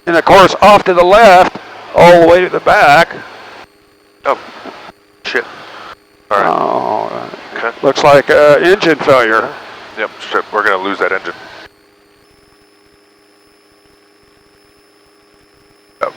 And of course, off to the left, all the way to the back. Oh, shit. All right. Oh, okay. Looks like engine failure. Yep, strip. We're going to lose that engine. Oh.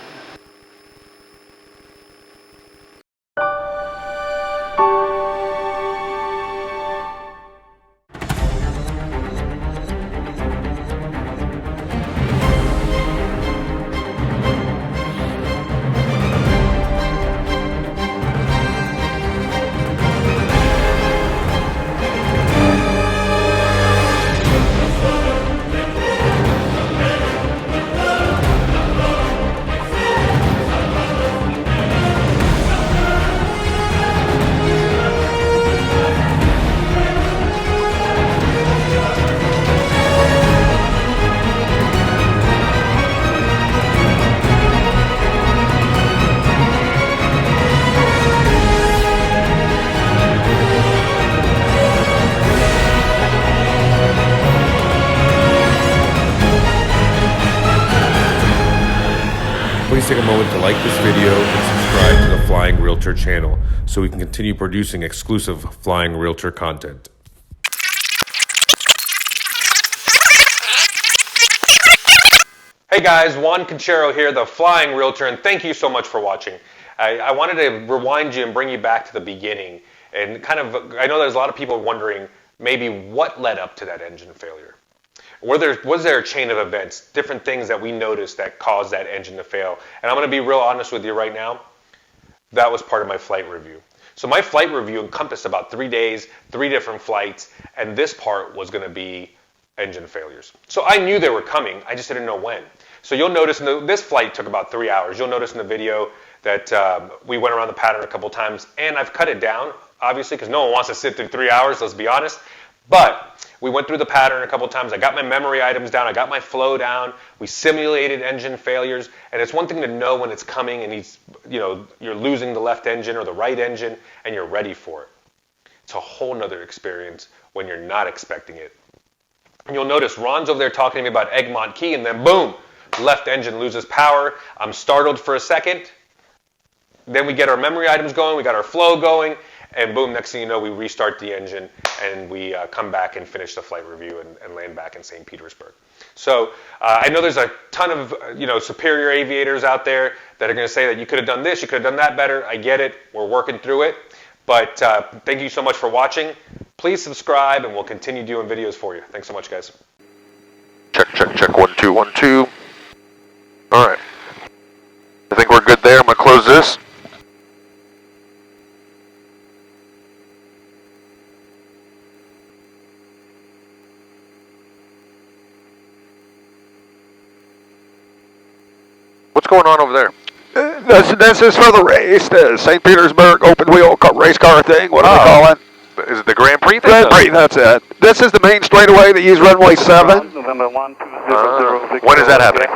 Please take a moment to like this video and subscribe to the Flying Realtor channel so we can continue producing exclusive Flying Realtor content. Hey guys, Juan Conchero here, the Flying Realtor, and thank you so much for watching. I wanted to rewind you and bring you back to the beginning and kind of, I know there's a lot of people wondering maybe what led up to that engine failure. Was there a chain of events, different things that we noticed that caused that engine to fail? And I'm going to be real honest with you right now. That was part of my flight review. So my flight review encompassed about 3 days, 3 different flights, and this part was going to be engine failures. So I knew they were coming, I just didn't know when. So you'll notice this flight took about 3 hours. You'll notice in the video that we went around the pattern a couple times, and I've cut it down, obviously, because no one wants to sit through 3 hours, let's be honest. But we went through the pattern a couple times. I got my memory items down. I got my flow down. We simulated engine failures. And it's one thing to know when it's coming and you're losing the left engine or the right engine and you're ready for it. It's a whole nother experience when you're not expecting it. And you'll notice Ron's over there talking to me about Egmont Key, and then boom, left engine loses power. I'm startled for a second. Then we get our memory items going. We got our flow going. And boom, next thing you know, we restart the engine and we come back and finish the flight review and land back in St. Petersburg. So I know there's a ton of superior aviators out there that are going to say that you could have done this, you could have done that better. I get it. We're working through it. But thank you so much for watching. Please subscribe and we'll continue doing videos for you. Thanks so much, guys. Check, check, check. 1, 2, 1, 2. All right. I think we're good there. I'm going to close this. What's going on over there? This is for the race, the St. Petersburg open wheel race car thing. What do they call it? Is it the Grand Prix thing? Grand Prix, that's it. This is the main straightaway that use runway 7. November 1, 2, 0, 0, when is that happening?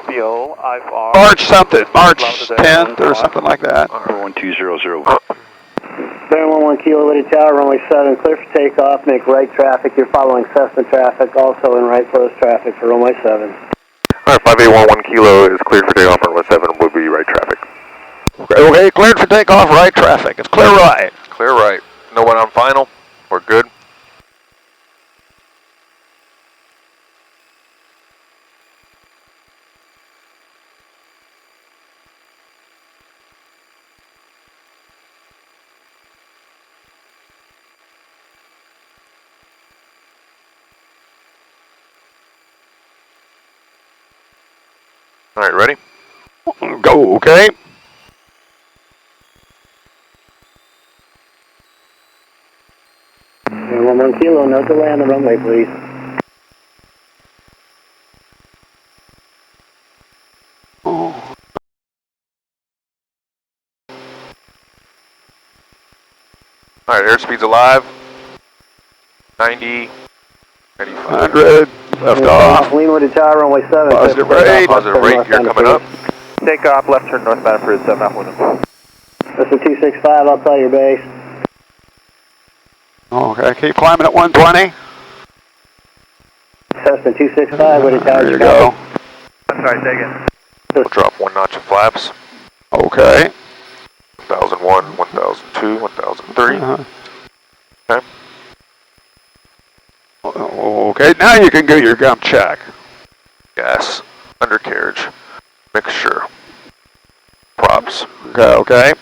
March something, March 10th or something like that. 1200. Bearing 11 Kilo Liddy Tower, runway 7, clear for takeoff, make right traffic. You're following Cessna traffic, also in right close traffic for runway 7. Alright, 5811 Kilo is cleared for takeoff, runway 7 will be right traffic. Okay, cleared for takeoff, right traffic. It's clear right. Clear right. No one on final. We're good. Alright, ready? Go, okay. Bearing 11 Kilo, no delay on the runway, please. Oh. Alright, airspeed's alive. 90, 95. 100, left off. Lean Wooded Tower, runway 7. Positive rate. Positive rate here coming up. Takeoff, left turn northbound for 7 Window. Listen 265, I'll tell your base. Okay, keep climbing at 120. Cessna 265, Wooded Tower. There you go. Sorry, take it. We'll drop 1 notch of flaps. Okay. 1001, 1002, 1003. Okay. Okay, now you can do your gum check. Gas, undercarriage, mixture, props. Okay.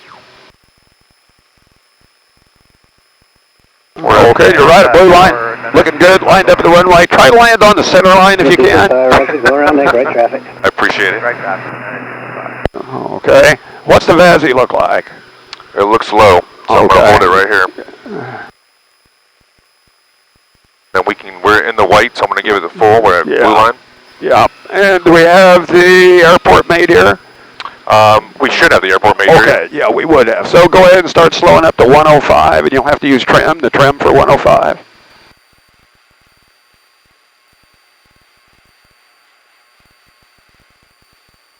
Okay, you're right at blue line. Looking good, lined up at the runway. Try to land on the center line if you can. Go around, make right traffic. I appreciate it. Okay. What's the VASI look like? It looks low, so I'm gonna hold it right here. Then we're in the white, so I'm gonna give it the full. We're at blue line. Yeah. And do we have the airport made here? We should have the airport made here. Okay, yeah, we would have. So go ahead and start slowing up to 105, and you'll have to use the trim for 105.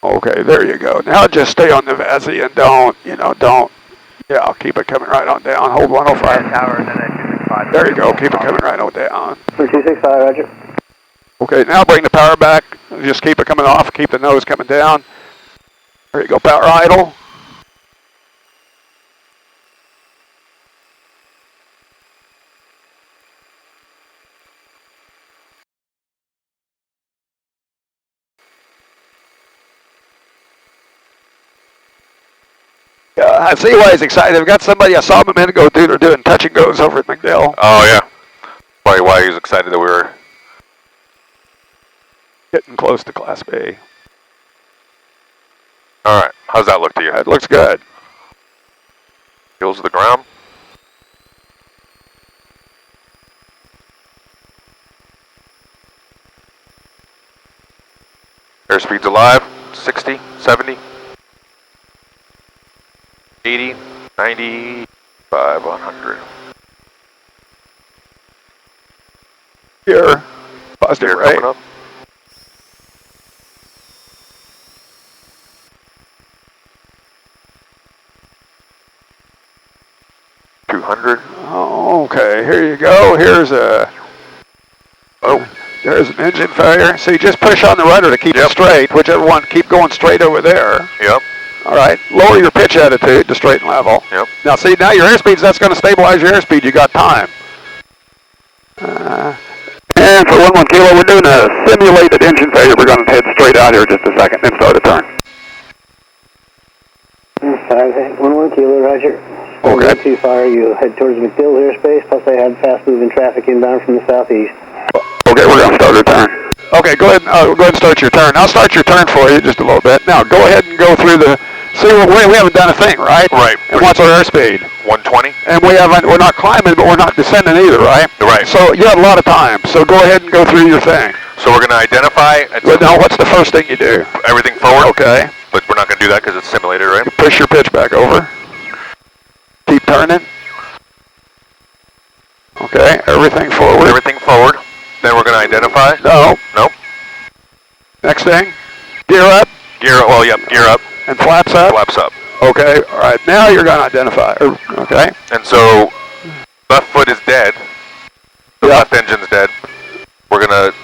Okay, there you go. Now just stay on the VASI and don't, keep it coming right on down. Hold 105. There you go, keep it coming right on down. 265, roger. Okay, now bring the power back. Just keep it coming off, keep the nose coming down. There you go, power idle. I see why he's excited. I've got somebody, I saw him a minute ago, they're doing touch and goes over at McDill. Oh, yeah. Probably why he's excited that we were getting close to Class B. All right, how's that look to you? It looks good. Heels to the ground. Airspeed's alive, 60, 70, 80, 95, 100. Here, positive Here rate. coming up. Oh, okay, here you go. Here's there's an engine failure. So you just push on the rudder to keep it straight, whichever one, keep going straight over there. Yep. All right, lower your pitch attitude to straight and level. Yep. Now see, now your airspeed, that's going to stabilize your airspeed. You got time. And for 11 Kilo, we're doing a simulated engine failure. We're going to head straight out here just a second, then start a turn. 11 Kilo, roger. Okay. Too far, you head towards McDill airspace, plus they had fast-moving traffic inbound from the southeast. Okay, we're going to start our turn. Okay, go ahead and start your turn. I'll start your turn for you just a little bit. Now, go ahead and go through the... See, we haven't done a thing, right? Right. And what's our airspeed? 120. And we're not climbing, but we're not descending either, right? Right. So you have a lot of time. So go ahead and go through your thing. So we're going to identify... But now, what's the first thing you do? Everything forward. Okay. But we're not going to do that because it's simulated, right? Push your pitch back over. Keep turning. Okay, everything forward. Everything forward. Then we're going to identify. No. Nope. Next thing. Gear up. Gear up. And flaps up. Flaps up. Okay, all right. Now you're going to identify. Okay. And so, left foot is dead. The left engine's dead. We're going to...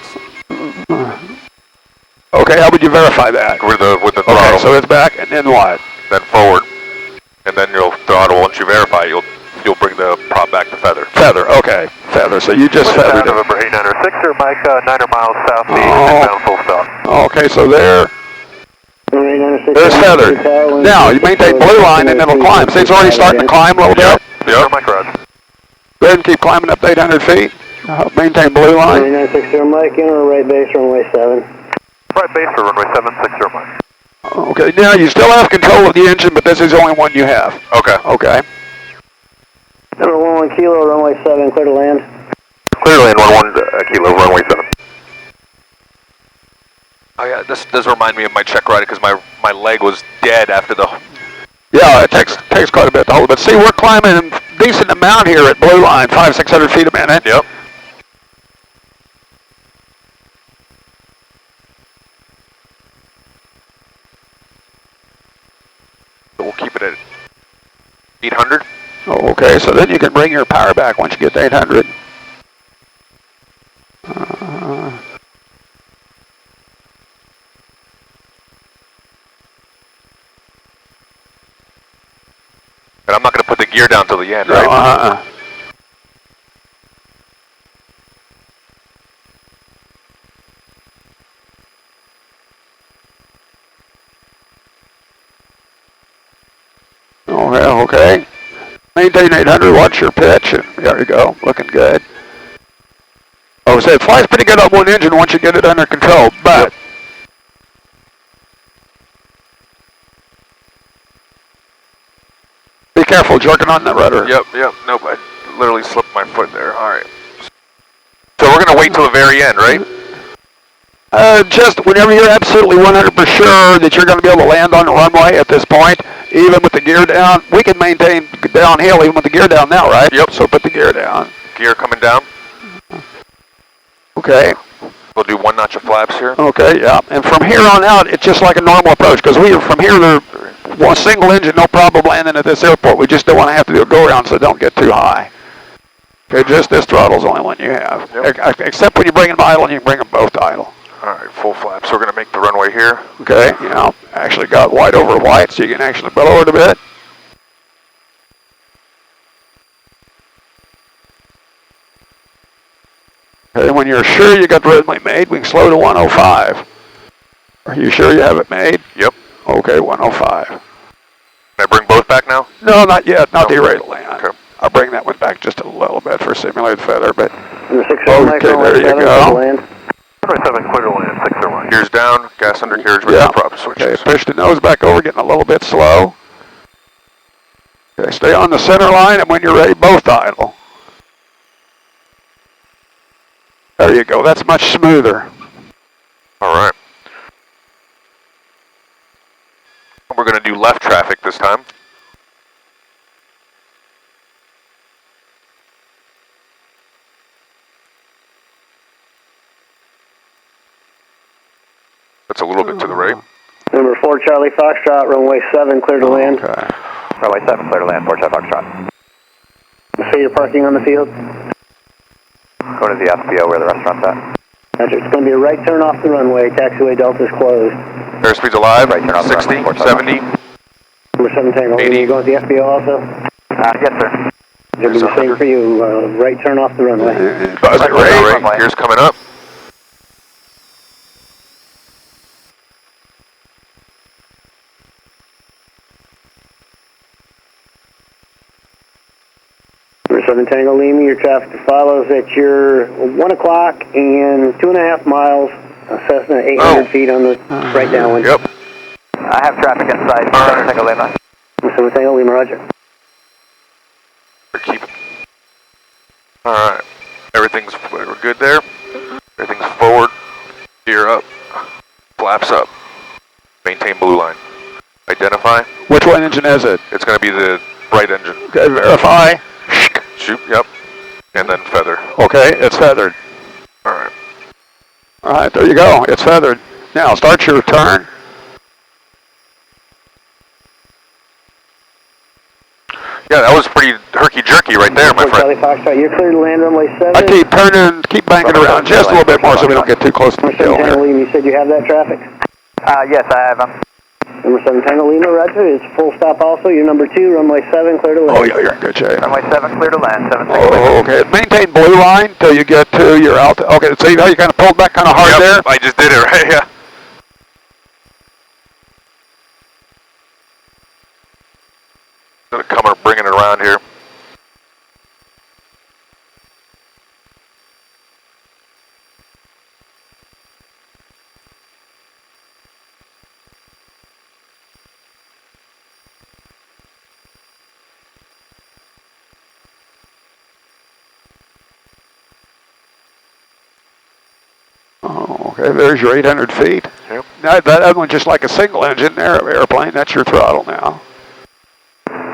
Okay, how would you verify that? With the throttle. Okay, so it's back, and then what? Then forward. And then you'll throttle. Once you verify, you'll bring the prop back to feather. Feather, okay. Feather, so you just feathered it. November 896, Mike, 9 miles southeast, inbound full stop. Okay, so there's feathered. Now, you maintain blue line and it'll climb. See, it's already starting to climb a little bit. Yep. Mike, Rod. Go ahead and keep climbing up to 800 feet. Maintain blue line. 960 Mike, in or right base, runway 7. Right base for runway 760 Mike. Okay, now you still have control of the engine, but this is the only one you have. Okay. Okay. Number 11 Kilo, runway 7, clear to land. Clear to land 11 Kilo, runway 7. Oh yeah, this does remind me of my check ride because my leg was dead after the... Yeah, it takes quite a bit to hold. But see, we're climbing a decent amount here at blue line, 500-600 feet a minute. Yep. So we'll keep it at 800. Oh, okay, so then you can bring your power back once you get to 800. And I'm not going to put the gear down till the end, No, right? Okay. Maintain 800, watch your pitch, and there you go, looking good. Oh, so it flies pretty good on one engine once you get it under control, but... Be careful jerking on the rudder. Yep. Nope, I literally slipped my foot there. All right. So we're going to wait till the very end, right? Just whenever you're absolutely 100% sure that you're going to be able to land on the runway at this point, even with the gear down, we can maintain downhill even with the gear down now, right? Yep. So put the gear down. Gear coming down. Okay. We'll do 1 notch of flaps here. Okay, yeah. And from here on out, it's just like a normal approach, because from here, one single engine, no problem landing at this airport. We just don't want to have to do a go-around, so don't get too high. Okay, just this throttle's the only one you have. Yep. Except when you bring them idle, and you can bring them both idle. All right, full flaps. So we're going to make the runway here. Okay, actually got white over white, so you can actually blow it a bit. Okay, when you're sure you got the runway made, we can slow to 105. Are you sure you have it made? Yep. Okay, 105. Can I bring both back now? No, not yet. Not the ready to land. Okay. I'll bring that one back just a little bit for simulated feather, but... Okay, there you go. 7 clear to land, 601. Gears down, gas undercarriage with the prop switches. Okay, push the nose back over, getting a little bit slow. Okay, stay on the center line, and when you're ready, both idle. There you go, that's much smoother. All right. We're going to do left traffic this time. That's a little bit to the right. Number 4, Charlie Foxtrot, runway 7, clear to land. Okay. Runway 7, clear to land, 4 Charlie Foxtrot. So you're parking on the field? Going to the FBO where the restaurant's at. Roger, it's going to be a right turn off the runway. Taxiway Delta's closed. Airspeed's alive, Right turn off the 60, runway, 70. Number 7 Tango, 80. you going to the FBO also? Yes, sir. It'll be the same for you, right turn off the runway. Buzz it, right. Gears coming up. Number 7 Tango Lima, your traffic follows at your 1 o'clock and 2.5 miles, Cessna 800 feet on the right downwind. Yep. I have traffic inside, 7 Tango Lima. Number 7 Tango Lima, roger. Keep it. All right. We're good there. Everything's forward. Gear up. Flaps up. Maintain blue line. Identify. Which one engine is it? It's going to be the right engine. Okay, verify. Shoot, yep. And then feather. Okay, it's feathered. All right. All right, there you go. It's feathered. Now, start your turn. Yeah, that was pretty herky-jerky right there, my Charlie friend. Foxtrot, you're clear to land runway 7. I keep turning, keep banking around just a little bit more so we don't get too close to the Number 7 hill Tango here. Lima, you said you have that traffic? Yes, I have them. Number 7 Tango Lima, roger. It's full stop also. You're number 2, runway 7, clear to land. Oh, yeah, you're in good shape. Runway 7, clear to land, 7 Tango Lima. Oh, okay. Maintain blue line till you get to your altitude. Okay, so you know you kind of pulled back kind of hard there? I just did it, right? Yeah. Gonna come or bring it around here. Oh, okay, there's your 800 feet. Yep. Now, that one's just like a single engine airplane. That's your throttle now.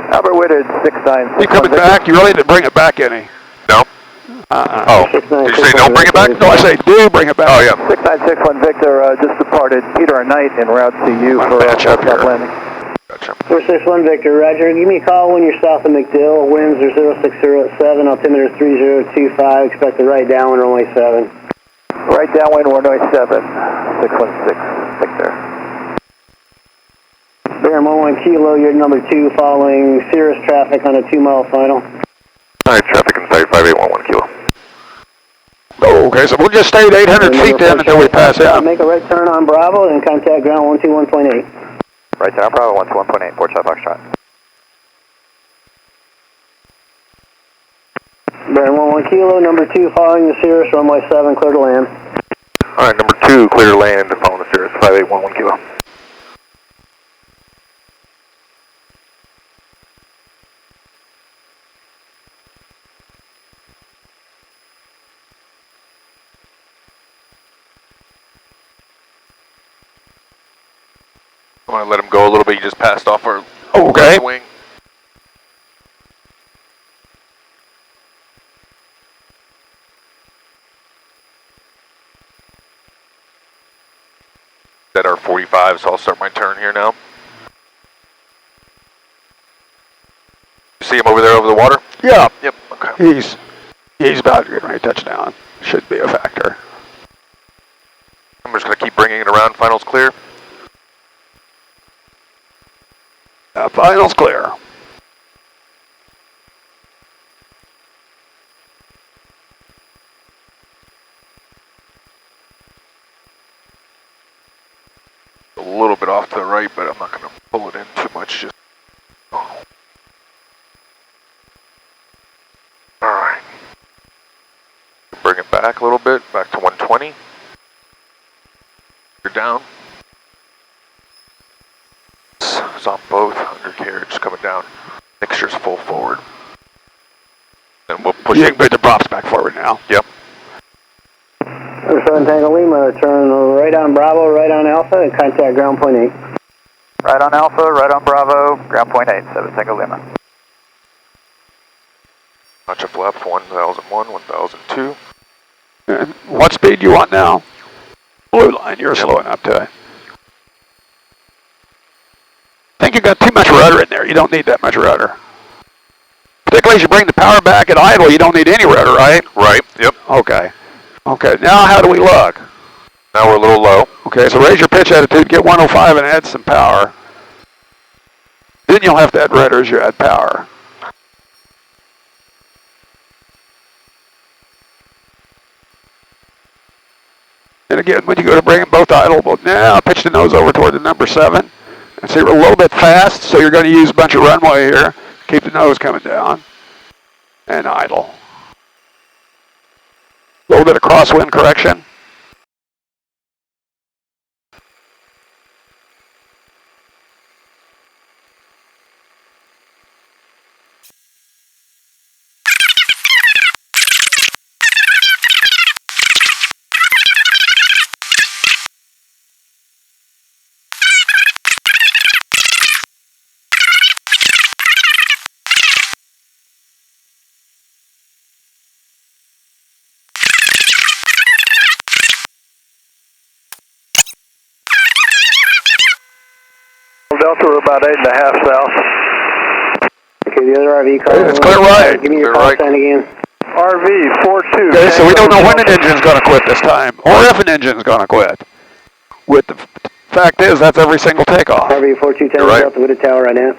Albert Whitted, 696. You coming back? You really didn't bring it back any? No? Oh, 696, did you say don't bring it back? No, I say do bring it back. Oh, yeah. 6961 Victor just departed Peter and Knight en route to you Wanna for match up stop here. landing. Gotcha. 461 Victor, roger. Give me a call when you're south of McDill. Winds are 0607, altimeter 3025. Expect the right downwind, runway 7. Right downwind, runway 7, 616, Victor. Bear 11 Kilo, you're number 2 following Cirrus traffic on a 2-mile final. Alright, traffic inside 5811 Kilo. Oh, okay, so we'll just stay at 800 feet then until we pass out. Make a right turn on Bravo and contact ground 121.8. Right turn on Bravo, 121.8, 4 Foxtrot. Bear 11 Kilo, number 2 following the Cirrus, runway 7, clear to land. Alright, number 2, clear to land, following the Cirrus, 5811 Kilo. I want to let him go a little bit. You just passed off our Okay. wing. At our 45, so I'll start my turn here now. You see him over there over the water? Yeah. Yep. Okay. He's about to get ready to touch down. Should be a factor. I'm just going to keep bringing it around. Finals clear. Finals clear. A little bit off to the right, but I'm not going to pull it in too much. Just. Oh. All right. Bring it back a little bit, back to 120. You're down. It's on both undercarriage coming down. Mixture's full forward. And we'll push You it. can put the props back forward now. Yep. 7 Tango Lima, turn right on Bravo, right on Alpha, and contact ground point 8. Right on Alpha, right on Bravo, ground point 8, 7 Tango Lima. Notch up left, 1001, 1002. And what speed do you want now? Blue line, you're slowing up to it. I think you got too much rudder in there. You don't need that much rudder. Particularly as you bring the power back at idle, you don't need any rudder, right? Right, yep. Okay. Okay, now how do we look? Now we're a little low. Okay, so raise your pitch attitude, get 105 and add some power. Then you'll have to add rudder as you add power. And again, when you go to bring them both idle, well, now pitch the nose over toward the number 7. And so you're a little bit fast, so you're going to use a bunch of runway here. Keep the nose coming down. And idle. A little bit of crosswind correction. Delta, we're about 8.5 south. Okay, the other RV call. It's clear right. Give me your Clear call right. sign again. RV 42. Okay, so we don't know when an engine's going to quit this time, or if an engine's going to quit. With the fact is, that's every single takeoff. RV 4210 You're right. Delta with a tower right now.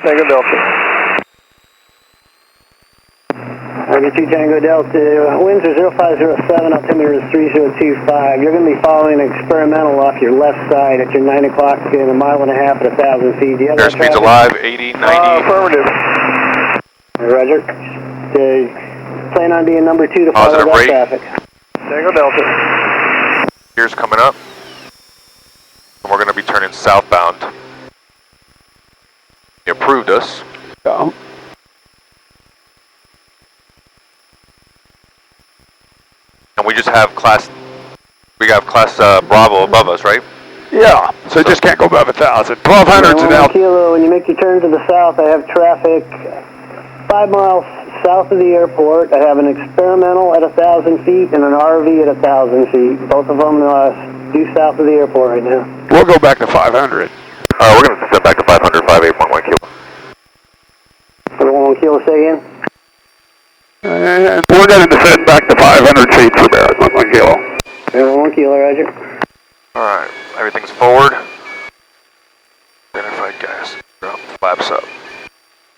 Tango Delta. RV 2 Tango Delta, winds are 0507, altimeter is 3025. You're going to be following an experimental off your left side at your 9 o'clock in a mile and a half at 1,000 feet. Do you have that Airspeed's traffic? alive, 80, 90. Affirmative. Roger. Plan on being number 2 to follow Positive that rate. traffic. Tango Delta. Here's coming up. And we're going to be turning southbound. He approved us. So, And we just have class Bravo above us, right? yeah, so you just can't go above 1,000. 1,200's an out. Kilo, when you make your turn to the south, I have traffic 5 miles south of the airport. I have an experimental at 1,000 feet and an RV at 1,000 feet. Both of them due south of the airport right now. We'll go back to 500. We're going to step back to 500, 5811 Kilo. 1 Kilo, say again. And we're going to descend back to 500 feet for Barrett, 1 kilo. 1 Kilo, Roger. Alright, everything's forward. Identified gas. Flaps up.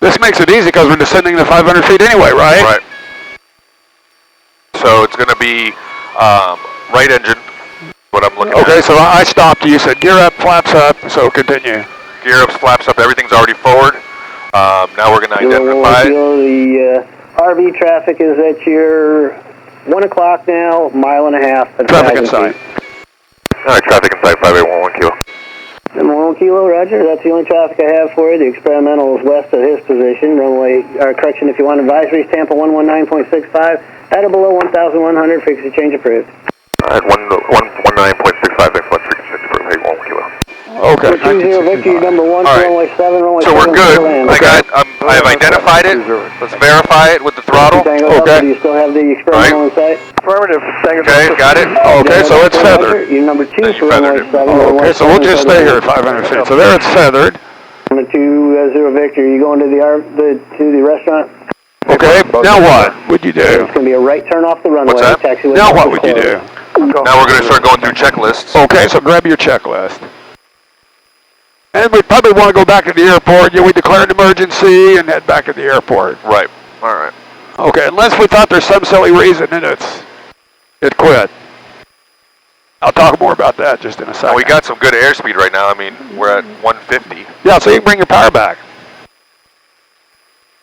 This makes it easy because we're descending to 500 feet anyway, right? Right. So it's going to be right engine, what I'm looking at. Okay, so I stopped. You said gear up, flaps up, so continue. Gear up, flaps up, everything's already forward. Now we're going to identify it. The RV traffic is at your 1 o'clock now, mile and a half. Traffic in sight. Alright, traffic in sight, 5811 kilo. 1 kilo, roger. That's the only traffic I have for you. The experimental is west of his position. Runway, correction, if you want advisories, Tampa 119.65. At or below 1,100, frequency change approved. Alright, 119.65, next one, frequency change approved, 81 kilo. Okay. 20 Victory, number 1, Right. runway 7, runway So 7. we're good. Okay. I've identified it. Let's verify it with the throttle. Okay. Do you still have the experimental in sight? Affirmative. Okay, got it. Okay, so it's feathered. You're number 2 You for runway feathered it. 7. Okay, so we'll just stay here at 500 feet. So there it's feathered. Number 20 Victory, you going to the restaurant? Okay, now what would you do? It's going to be a right turn off the runway. What's that? Taxiway Now what is would you do? closed. Now we're going to start going through checklists. Okay, so grab your checklist. And we'd probably want to go back to the airport. Yeah, we declare an emergency and head back to the airport. Right. Alright. Okay, unless we thought there's some silly reason and it quit. I'll talk more about that just in a second. We got some good airspeed right now. I mean, we're at 150. Yeah, so you can bring your power back.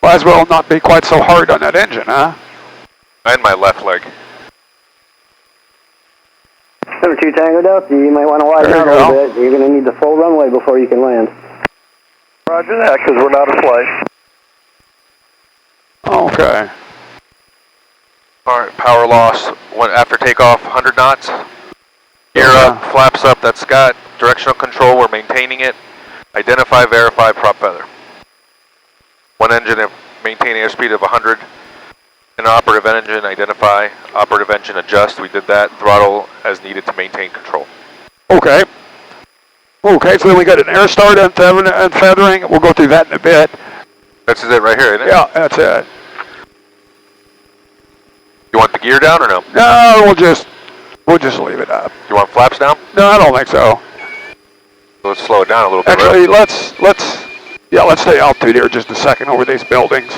Might as well not be quite so hard on that engine, huh? And my left leg. Number 2 Tango Delta, you might want to widen out a little bit. You're going to need the full runway before you can land. Roger that, because we're not a flight. Okay. Alright, power loss. After takeoff, 100 knots. Gear up, flaps up, that's Scott. Directional control, we're maintaining it. Identify, verify, prop feather. One engine, maintain airspeed of 100. An operative engine, identify. Operative engine, adjust. We did that. Throttle as needed to maintain control. Okay. Okay, so then we got an air start and feathering. We'll go through that in a bit. This is it right here, isn't it? Yeah, that's it. You want the gear down or no? No, we'll just leave it up. You want flaps down? No, I don't think so. Let's slow it down a little bit. Actually, let's stay altitude here just a second over these buildings.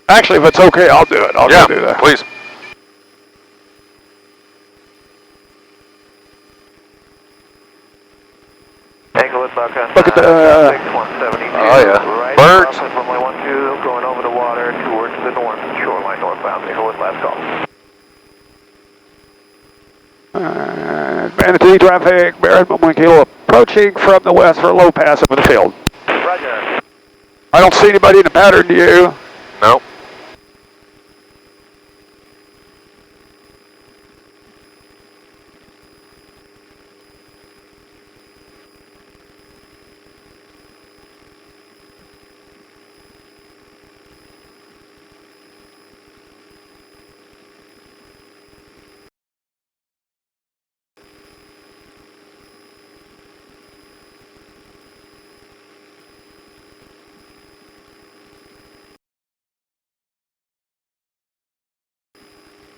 Actually, if it's okay, I'll do it. I'll go do that. Please. Tango with Bucka. Look at the... 6172. Oh, yeah. Right, Birds. Runway 12, going over the water towards the north, shoreline northbound. Tango with last call. Manatee traffic, Barrett 1 kilo approaching from the west for a low pass over the field. Roger. I don't see anybody in the pattern, do you? No.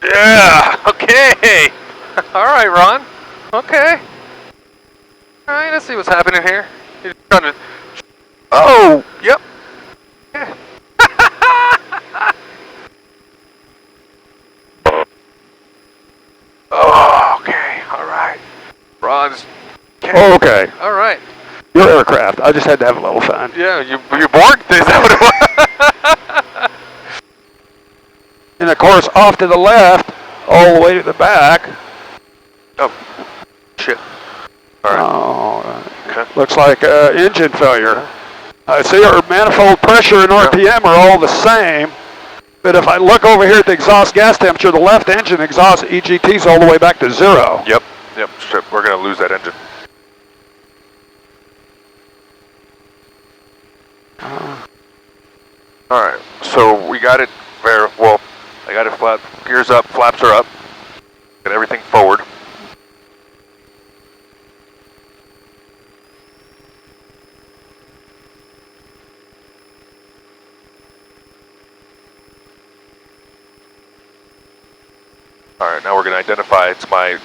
Yeah, okay. All right, Ron. Okay. All right, let's see what's happening here. You're trying to... Oh, yep. Yeah. Oh, okay, all right. Ron's... Oh, okay. All right. Your aircraft. I just had to have a little fun. Yeah, you borked this. Is that what it was? And of course, off to the left, all the way to the back. Oh, shit. All right. Oh, Okay. looks like engine failure. I see our manifold pressure and RPM are all the same, but if I look over here at the exhaust gas temperature, the left engine exhaust EGT's all the way back to 0. Yep, strip. We're going to lose that engine. All right, so we got it very well. I got it flat. Gears up, flaps are up. Got everything forward. All right, Alright, now we're going to identify, it's my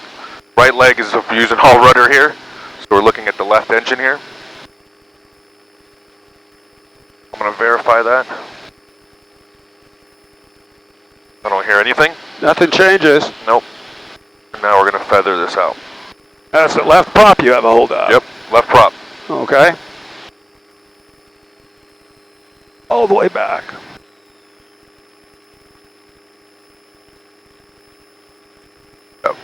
right leg is using all rudder here. So we're looking at the left engine here. I'm going to verify that. I don't hear anything. Nothing changes. Nope. And now we're going to feather this out. That's the left prop you have a hold of. Yep, left prop. Okay. All the way back. Yep.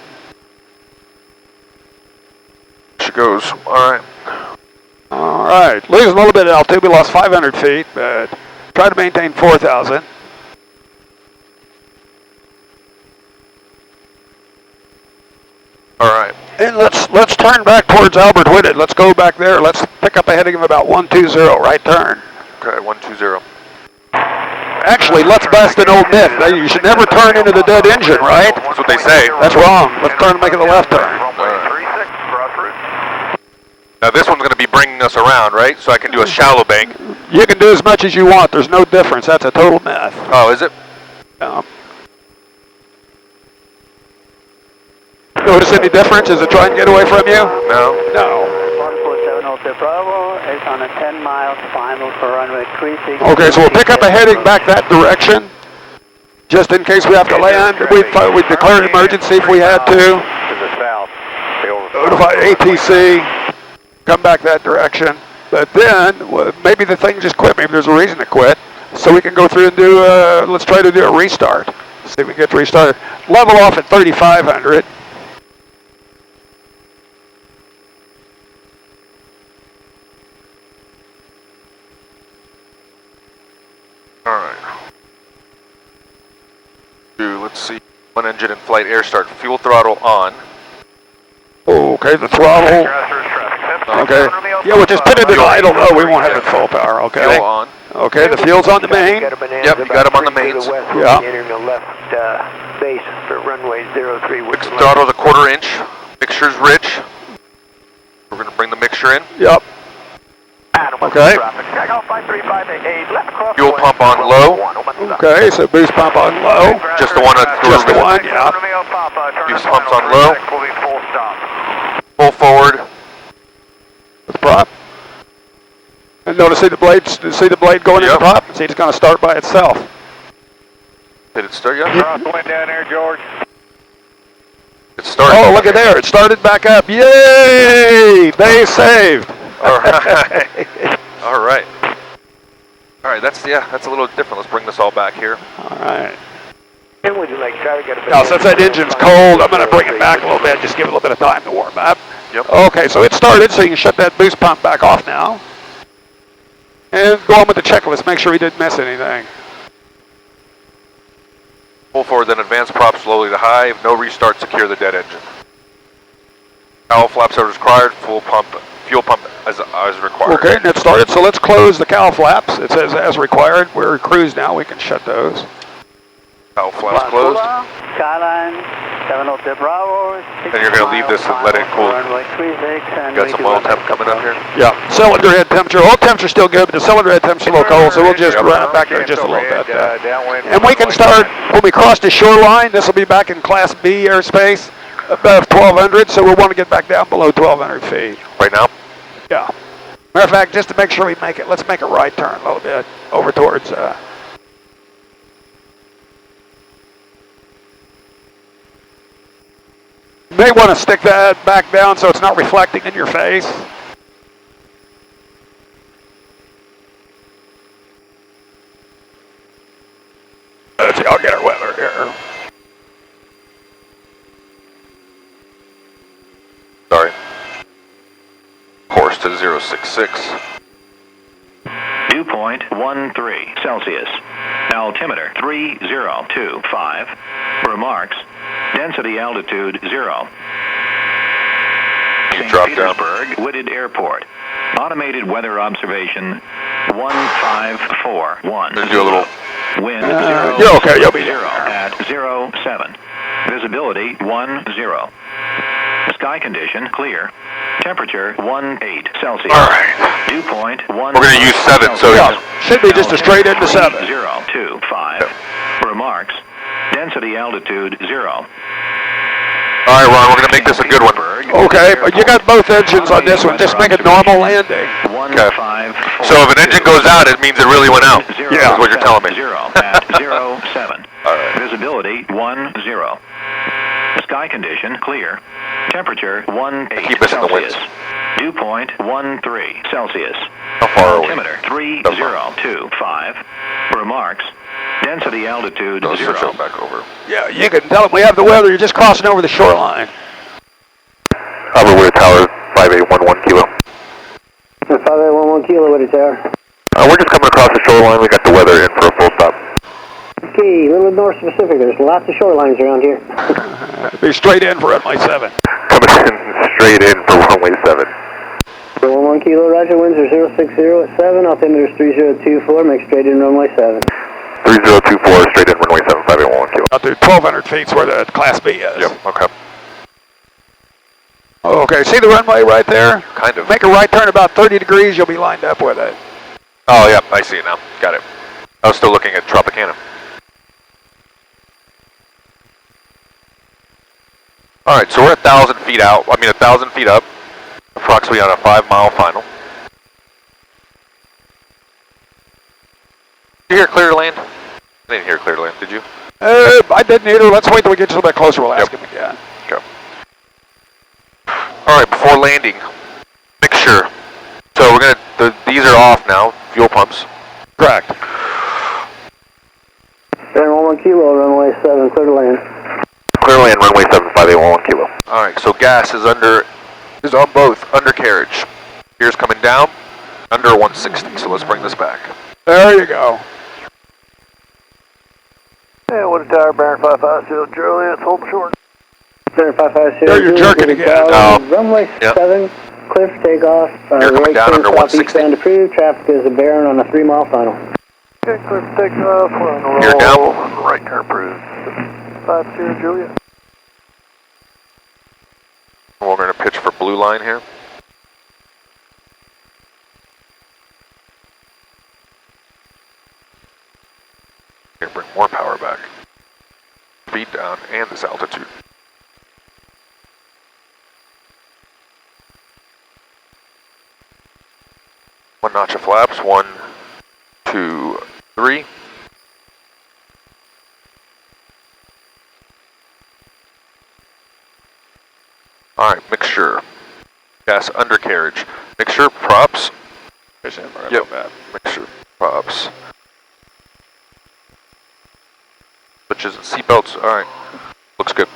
She goes. Alright. Alright. Losing a little bit of altitude. We lost 500 feet, but try to maintain 4,000. Alright. And let's turn back towards Albert Whitted. Let's go back there. Let's pick up a heading of about 120, right turn. Okay, 120. Actually, let's bust an old myth. You should never turn into the dead engine, right? That's what they say. That's wrong. Let's turn and make it a left turn. Now this one's going to be bringing us around, right? So I can do a shallow bank. You can do as much as you want. There's no difference. That's a total myth. Oh, is it? Notice any difference? Is it trying to get away from you? No. No. 147 Hotel Bravo is on a 10-mile final for runway 36. Okay, so we'll pick up a heading back that direction, just in case we have to land. We'd declare an emergency if we had to. To the south. Notify ATC. Come back that direction. But then, well, maybe the thing just quit. Maybe there's a reason to quit. So we can go through and do, let's try to do a restart. See if we can get restarted. Level off at 3,500. Alright. Let's see. One engine in flight, air start, fuel throttle on. Okay, the throttle. Okay. Yeah, we'll just put it in idle though. We won't have it full power, okay? Fuel on. Okay, the fuel's on the main. Yep, you got them on the mains. Yeah. Entering the left base for runway 03. Fixed throttle's a 1/4 inch. Mixture's rich. We're going to bring the mixture in. Yep. Okay. Fuel pump on low. Okay, so boost pump on low. Just the one. Just the one, yeah. Boost pump's on low. Full forward. With the prop. And notice see the blade going in the prop? See it's going to start by itself. Did it start yet? Crosswind down there, George. It started. Oh, look at there. It started back up. Yay! They saved. Alright. Alright. Alright, that's a little different. Let's bring this all back here. Alright. Would you like try to get a Now, since that engine's cold, I'm going to bring it back a little bit. Just give it a little bit of time to warm up. Yep. Okay, so it started, so you can shut that boost pump back off now. And go on with the checklist. Make sure we didn't miss anything. Full forward, then advance prop slowly to high. If no restart, secure the dead engine. Cowl flaps are required. Fuel pump, fuel pump as required. Okay, and it started, so let's close the cowl flaps. It says as required. We're cruised now. We can shut those. Cowl flaps closed. Skyline, 7 Hotel Bravo. And you're going to leave this and let it cool. Runway 36. And Got some oil temp coming up here. Yeah, cylinder head temperature. Oil temperature's still good, but the cylinder head temperature's a little cold, so we'll just run it back there just a little bit. And we can start, when we cross the shoreline, this will be back in Class B airspace, above 1,200, so we'll want to get back down below 1,200 feet. Right now? Yeah. Matter of fact, just to make sure we make it, let's make a right turn a little bit over towards, you may want to stick that back down so it's not reflecting in your face. Let's see, I'll get our weather here. Sorry. Course to 066. Dew point 13 Celsius. Altimeter 3025. Remarks. Density altitude 0. You St. drop down. Petersburg, Whitted Airport. Automated weather observation 1541. Let's do a little. Wind You're okay, you'll be 0 there. at 07. Visibility 10. Sky condition clear. Temperature 18 Celsius. All right. Dew point 1. We're going to use 7, so Yeah, should be just a straight into 7. 025. Remarks. Density altitude 0. All right, Ron, we're going to make this a good one. Okay, but you got both engines on this one. Just make it normal landing. Okay. So if an engine goes out, it means it really went out. Yeah. That's what you're telling me. 0 at 07. All right. Visibility 10. Sky condition clear. Temperature 18 keep missing the winds. Celsius. Dew point 13 Celsius. How far are we? Altimeter 3025. Remarks. Density altitude No, 0. switch it back over. Yeah, you can tell them we have the weather. You're just crossing over the shoreline. Wooded Tower, 5811 kilo. 5811 kilo, Wooded Tower. We're just coming across the shoreline. We got the weather in for a full stop. Okay, a little north specific. There's lots of shorelines around here. Be straight in for runway 7. Coming in straight in for runway 7. 11 kilo, roger, winds are 060 at 7, altimeter is 3024, make straight in runway 7. 3024, straight in runway 7, 5811 kilo. Out to 1,200 feet is where the Class B is. Yep, okay. Okay, see the runway right there? Kind of. Make a right turn about 30 degrees, you'll be lined up with it. Oh, yeah, I see it now. Got it. I was still looking at Tropicana. All right, so we're 1,000 feet out. 1,000 feet up, approximately on a 5-mile final. Did you hear clear to land? I didn't hear clear to land, did you? I didn't either. Let's wait till we get a little bit closer. We'll ask him again. Okay. All right, before landing, make sure. So we're these are off now, fuel pumps. Correct. Bearing 11 kilo, runway 7, clear to land. Clear land, runway 7, 5811 kilo. All right, so gas is on both undercarriage. Gears coming down, under 160, so let's bring this back. There you go. Yeah, Wooded Tower, Baron 550, Juliet, hold short. Bearing 550. There you're jerking again. Runway 7, clear for takeoff. You're coming down under 160. Southeastbound approved, traffic is a Baron on a 3-mile final. Okay, clear for takeoff, we're on the roll. You're down. Right turn approved. 50, Juliet. We're going to pitch for blue line here. Going to bring more power back. Speed down and this altitude. One notch of flaps, 1, 2, 3. All right, mixture. Gas undercarriage. Mixture props. Yep. Mixture props. Switches and seatbelts. All right. Looks good.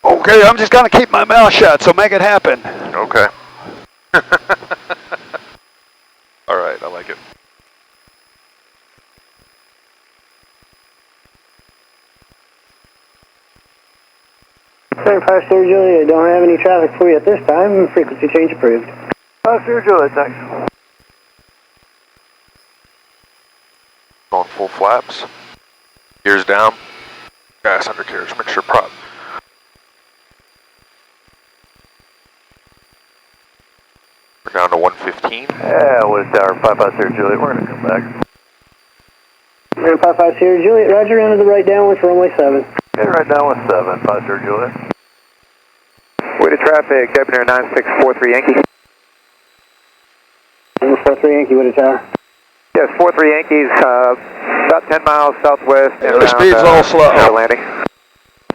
Okay, I'm just going to keep my mouth shut, so make it happen. Okay. All right, I like it. Bearing 50, Juliet, don't have any traffic for you at this time, frequency change approved. 50, Juliet, thanks. Going full flaps. Gears down. Gas undercarriage. Mixture prop. We're down to 115. Yeah, Wooded Tower, 550, Juliet, we're going to come back. Bearing 550, Juliet, roger, into the right downwind for runway 7. Okay, right down with 7, 50, Juliet. Way to traffic, Deputy 9643 Yankee. 43 Yankee, Wooded Tower. Yes, 43 Yankees, about 10 miles southwest and The around speed's a little slow. landing.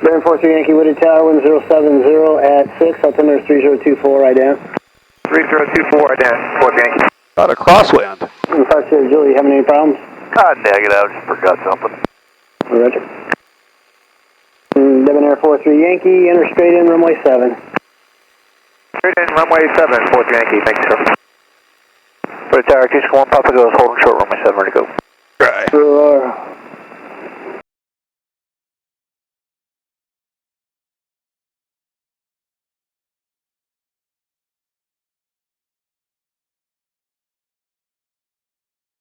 Bearing 43 Yankee, Wooded Tower, wind 070 at 6, altimeter is 3024, right down. 3024, right down, 43 Yankee. Got a crosswind. 50, Juliet, you having any problems? Negative, I just forgot something. Roger. Debonair 43 Yankee, enter straight in runway 7. Straight in, runway 7, 43 Yankee, thank you, sir. Wooded Tower, 261, Papa goes, holding short, runway 7, ready to go. Right. Sure.